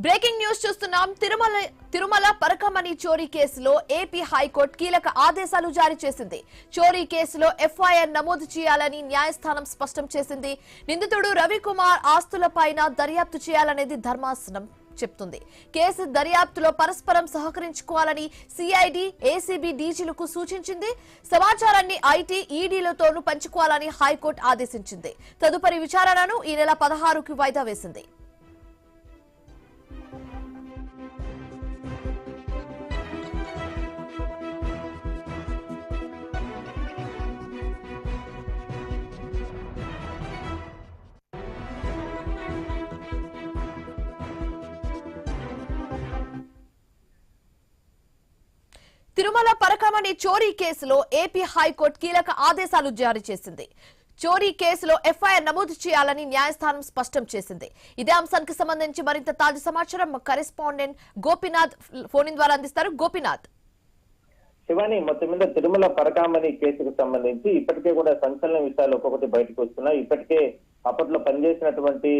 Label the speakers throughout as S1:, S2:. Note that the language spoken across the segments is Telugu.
S1: బ్రేకింగ్ న్యూస్ చూస్తున్నాం. తిరుమల పరకమణి చోరీ కేసులో ఏపీ హైకోర్టు కీలక ఆదేశాలు జారీ చేసింది. చోరీ కేసులో ఎఫ్ఐఆర్ నమోదు చేయాలని న్యాయస్థానం స్పష్టం చేసింది. నిందితుడు రవికుమార్ ఆస్తులపైన దర్యాప్తు చేయాలనేది ధర్మాసనం చెప్తుంది. కేసు దర్యాప్తులో పరస్పరం సహకరించుకోవాలని సిఐడి, ఏసీబీ డీజీలకు సూచించింది. సమాచారాన్ని ఐటీ, ఈడీలతోనూ పంచుకోవాలని హైకోర్టు ఆదేశించింది. తదుపరి విచారణను ఈ నెల 16కి వాయిదా వేసింది. తిరుమల పరకమణి చోరీ కేసులో ఏపీ హైకోర్టు కీలక ఆదేశాలు జారీ చేసింది. చోరీ కేసులో ఎఫ్ఐఆర్ నమోదు చేయాలని న్యాయస్థానం స్పష్టం చేసింది. ఇదే అంశానికి సంబంధించి మరింత తాజా సమాచారం మా కరెస్పాండెంట్ గోపీనాథ్ ఫోన్ ద్వారా అందిస్తారు. గోపీనాథ్,
S2: శివాని, మొత్తం మీద తిరుమల పరకామణి కేసుకు సంబంధించి ఇప్పటికే కూడా సంచలన విషయాలు ఒక్కొక్కటి బయటకు వస్తున్నాయి. ఇప్పటికే అప్పట్లో పనిచేసినటువంటి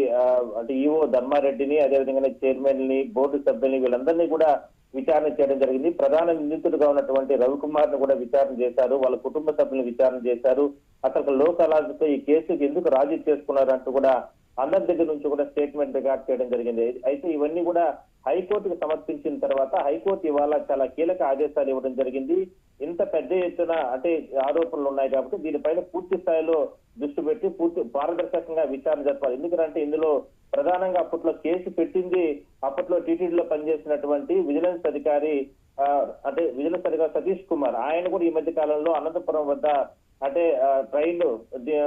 S2: అంటే ఈవో ధర్మారెడ్డిని, అదేవిధంగా చైర్మన్ ని, బోర్డు సభ్యుల్ని, వీళ్ళందరినీ కూడా విచారణ చేయడం జరిగింది. ప్రధాన నిందితుడిగా ఉన్నటువంటి రవికుమార్ ను కూడా విచారణ చేశారు. వాళ్ళ కుటుంబ సభ్యులను విచారణ చేశారు. అసలు లోక్ అదాలత్తో ఈ కేసుకు ఎందుకు రాజీ చేసుకున్నారు అంటూ కూడా అందరి దగ్గర నుంచి కూడా స్టేట్మెంట్ రికార్డ్ చేయడం జరిగింది. అయితే ఇవన్నీ కూడా హైకోర్టుకు సమర్పించిన తర్వాత హైకోర్టు ఇవాళ చాలా కీలక ఆదేశాలు ఇవ్వడం జరిగింది. ఇంత పెద్ద ఎత్తున అంటే ఆరోపణలు ఉన్నాయి కాబట్టి దీనిపైన పూర్తి స్థాయిలో దృష్టి పెట్టి పూర్తి పారదర్శకంగా విచారణ జరపాలి. ఎందుకంటే ఇందులో ప్రధానంగా అప్పట్లో కేసు పెట్టింది అప్పట్లో టీటీడీలో పనిచేసినటువంటి విజిలెన్స్ అధికారి సతీష్ కుమార్. ఆయన కూడా ఈ మధ్య కాలంలో అనంతపురం వద్ద అంటే ట్రైన్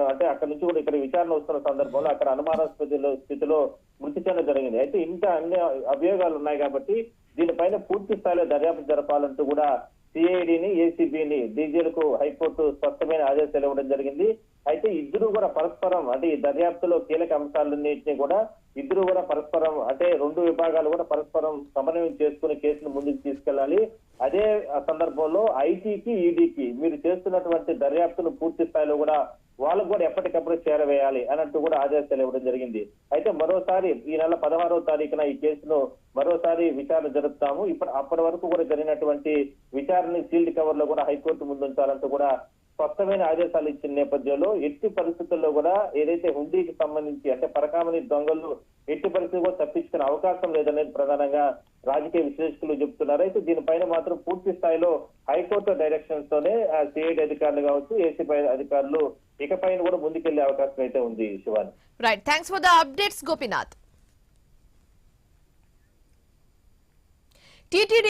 S2: అంటే అక్కడ నుంచి కూడా ఇక్కడ విచారణ వస్తున్న సందర్భంలో అక్కడ అనుమానాస్పద స్థితిలో మృతి చెందడం జరిగింది. అయితే ఇంకా అన్ని అభియోగాలు ఉన్నాయి కాబట్టి దీనిపైన పూర్తి స్థాయిలో దర్యాప్తు జరపాలంటూ కూడా సిఐడిని, ఏసీబీని, డీజీలకు హైకోర్టు స్పష్టమైన ఆదేశాలు ఇవ్వడం జరిగింది. అయితే ఇద్దరు కూడా పరస్పరం అంటే ఈ దర్యాప్తులో కీలక అంశాలన్నింటినీ కూడా ఇద్దరు కూడా పరస్పరం అంటే రెండు విభాగాలు కూడా పరస్పరం సమన్వయం చేసుకుని కేసును ముందుకు తీసుకెళ్లాలి. అదే సందర్భంలో ఐటీకి, ఈడీకి మీరు చేస్తున్నటువంటి దర్యాప్తును పూర్తి స్థాయిలో కూడా వాళ్ళకు కూడా ఎప్పటికప్పుడు చేరవేయాలి అన్నట్టు కూడా ఆదేశాలు ఇవ్వడం జరిగింది. అయితే మరోసారి ఈ నెల 16వ తారీఖున ఈ కేసును మరోసారి విచారణ జరుపుతాము. అప్పటి వరకు కూడా జరిగినటువంటి విచారణ సీల్డ్ కవర్ లో కూడా హైకోర్టు ముందుంచాలంటూ కూడా స్పష్టమైన ఆదేశాలు ఇచ్చిన నేపథ్యంలో ఎట్టి పరిస్థితుల్లో కూడా ఏదైతే హుండీకి సంబంధించి అంటే పరకామణి దొంగలు ఎట్టి పరిస్థితుల్లో తప్పించుకునే అవకాశం లేదనేది ప్రధానంగా రాజకీయ విశ్లేషకులు చెబుతున్నారు. అయితే దీనిపైన మాత్రం పూర్తి స్థాయిలో హైకోర్టు డైరెక్షన్స్ తోనే సిఐడి అధికారులు కావచ్చు, ఏసీబీ అధికారులు ఇకపైన కూడా ముందుకెళ్లే అవకాశం అయితే ఉంది. Shivani,
S1: right, thanks for the updates Gopinath. TTD